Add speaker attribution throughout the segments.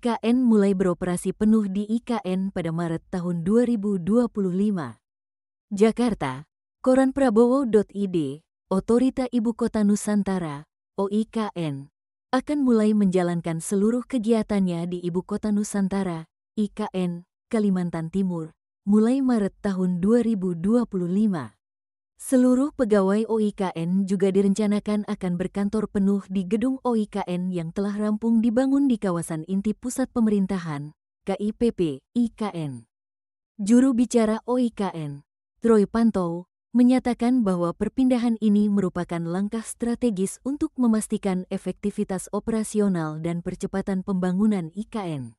Speaker 1: OIKN mulai beroperasi penuh di IKN pada Maret tahun 2025. Jakarta, Koran Prabowo.id, Otorita Ibu Kota Nusantara, OIKN, akan mulai menjalankan seluruh kegiatannya di Ibu Kota Nusantara, IKN, Kalimantan Timur, mulai Maret tahun 2025. Seluruh pegawai OIKN juga direncanakan akan berkantor penuh di gedung OIKN yang telah rampung dibangun di kawasan inti pusat pemerintahan, KIPP, IKN. Juru bicara OIKN, Troy Pantow, menyatakan bahwa perpindahan ini merupakan langkah strategis untuk memastikan efektivitas operasional dan percepatan pembangunan IKN.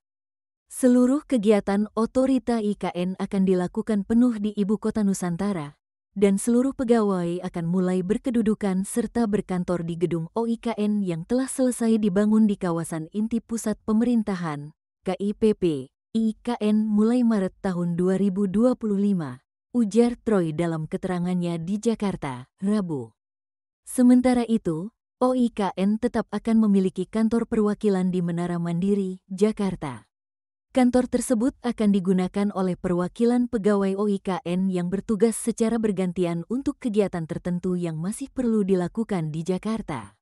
Speaker 1: Seluruh kegiatan otorita IKN akan dilakukan penuh di Ibu Kota Nusantara, dan seluruh pegawai akan mulai berkedudukan serta berkantor di gedung OIKN yang telah selesai dibangun di kawasan inti pusat pemerintahan, KIPP, IKN mulai Maret tahun 2025, ujar Troy dalam keterangannya di Jakarta, Rabu. Sementara itu, OIKN tetap akan memiliki kantor perwakilan di Menara Mandiri, Jakarta. Kantor tersebut akan digunakan oleh perwakilan pegawai OIKN yang bertugas secara bergantian untuk kegiatan tertentu yang masih perlu dilakukan di Jakarta.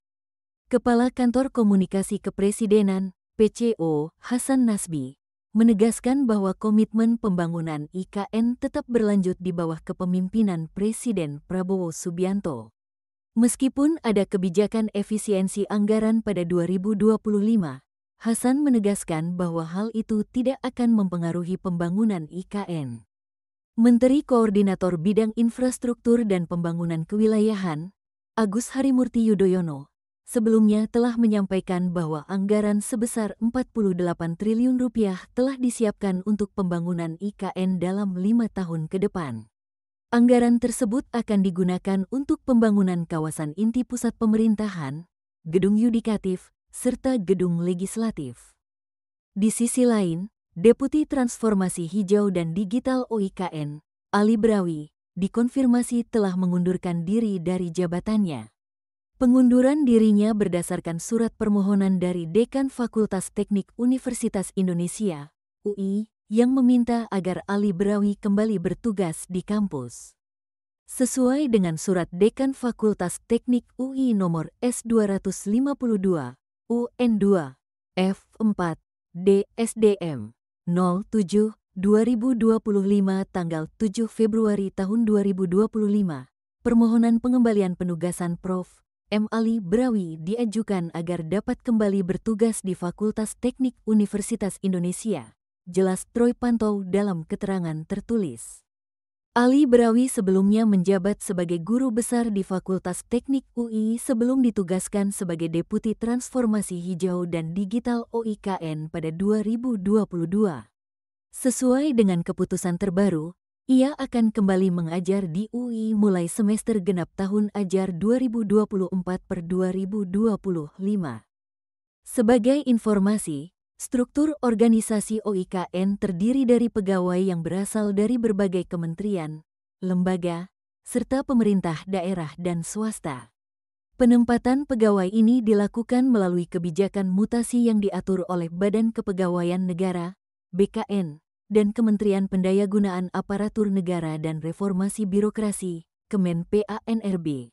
Speaker 1: Kepala Kantor Komunikasi Kepresidenan, PCO, Hasan Nasbi, menegaskan bahwa komitmen pembangunan IKN tetap berlanjut di bawah kepemimpinan Presiden Prabowo Subianto. Meskipun ada kebijakan efisiensi anggaran pada 2025, Hasan menegaskan bahwa hal itu tidak akan mempengaruhi pembangunan IKN. Menteri Koordinator Bidang Infrastruktur dan Pembangunan Kewilayahan, Agus Harimurti Yudhoyono, sebelumnya telah menyampaikan bahwa anggaran sebesar Rp48 triliun telah disiapkan untuk pembangunan IKN dalam 5 tahun ke depan. Anggaran tersebut akan digunakan untuk pembangunan kawasan inti pusat pemerintahan, gedung yudikatif, serta gedung legislatif. Di sisi lain, Deputi Transformasi Hijau dan Digital OIKN, Ali Brawi, dikonfirmasi telah mengundurkan diri dari jabatannya. Pengunduran dirinya berdasarkan surat permohonan dari Dekan Fakultas Teknik Universitas Indonesia, UI, yang meminta agar Ali Brawi kembali bertugas di kampus. Sesuai dengan surat Dekan Fakultas Teknik UI nomor S252, UN2, F4, DSDM, 07, 2025 tanggal 7 Februari tahun 2025, permohonan pengembalian penugasan Prof. M. Ali Brawi diajukan agar dapat kembali bertugas di Fakultas Teknik Universitas Indonesia, jelas Troy Pantow dalam keterangan tertulis. Ali Brawi sebelumnya menjabat sebagai guru besar di Fakultas Teknik UI sebelum ditugaskan sebagai Deputi Transformasi Hijau dan Digital OIKN pada 2022. Sesuai dengan keputusan terbaru, ia akan kembali mengajar di UI mulai semester genap tahun ajar 2024/2025. Sebagai informasi, struktur organisasi OIKN terdiri dari pegawai yang berasal dari berbagai kementerian, lembaga, serta pemerintah daerah dan swasta. Penempatan pegawai ini dilakukan melalui kebijakan mutasi yang diatur oleh Badan Kepegawaian Negara, BKN, dan Kementerian Pendayagunaan Aparatur Negara dan Reformasi Birokrasi, Kemen PANRB.